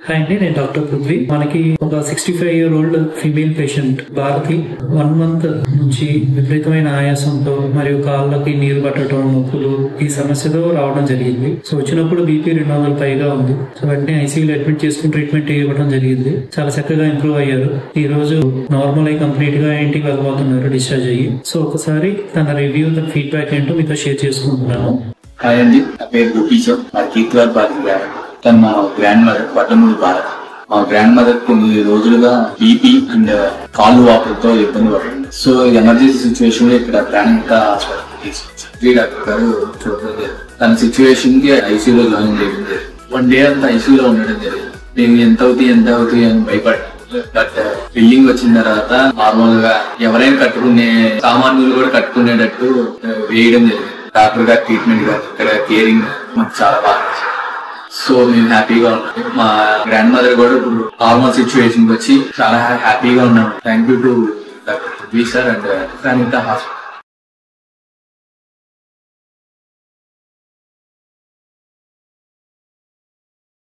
Hi అండి, నేను doctor Prithvi. మనకి ఒక 65-year-old female patient Bharati 1 month నుంచి విపరీతమైన ఆయాసంతో మరియు కాళ్ళకి నీరు పట్టడం, నొప్పులు ఈ సమస్యతో రావడం జరిగింది. సో వచ్చినప్పుడు బీపీ 200 పైగా ఉంది. సో వెంటనే ఐసీయూలో అడ్మిట్ చేసుకుని ట్రీట్మెంట్ ఇవ్వడం జరిగింది. చాలా చక్కగా ఇంప్రూవ్ అయ్యారు. ఈ రోజు నార్మల్ అయి కంప్లీట్ గా ఇంటికి వెళ్ళబోతున్నారు డిశ్చార్జ్ అయ్యి. సో ఒకసారి తన రివ్యూ, తన ఫీడ్బ్యాక్ ఏంటో మీతో షేర్ చేసుకుంటున్నాను. హాయ్ అండి, నా పేరు భూపీశం. మా కీర్తివార్ భారతి. తను మా గ్రాండ్ మదర్ వడ్డమూడి భారత్. మా గ్రాండ్ మదర్ కొన్ని రోజులుగా బీపీ అండ్ కాళ్ళు వాపులతో ఇబ్బంది పడుతుంది. సో ఎమర్జెన్సీ సిచ్యువేషన్ లో ఇక్కడ ప్రాణహిత హాస్పిటల్ తీసుకొచ్చి డాక్టర్ గారు చూడలేదు. తన సిచ్యువేషన్ కి ఐసీయూలో జాయిన్ చేయడం జరిగింది. 1 day అంతా ఐసీయూలో ఉండడం జరిగింది. నేను ఎంత అవుతాయి అని భయపడ్డాను. బట్ బిల్డింగ్ వచ్చిన తర్వాత నార్మల్ గా ఎవరైనా కట్టుకునే సామాన్యులు కూడా కట్టుకునేటట్టు వేయడం జరిగింది. డాక్టర్ గారు ట్రీట్మెంట్ గారు ఇక్కడ కేరింగ్ మాకు చాలా బాగా. సో మేము హ్యాపీగా ఉన్నాం. మా గ్రాండ్ మదర్ కూడా ఇప్పుడు నార్మల్ సిచ్యువేషన్ వచ్చి చాలా హ్యాపీగా ఉన్నాం. Thank you to doctor Prithvi sir and Pranahita hospital.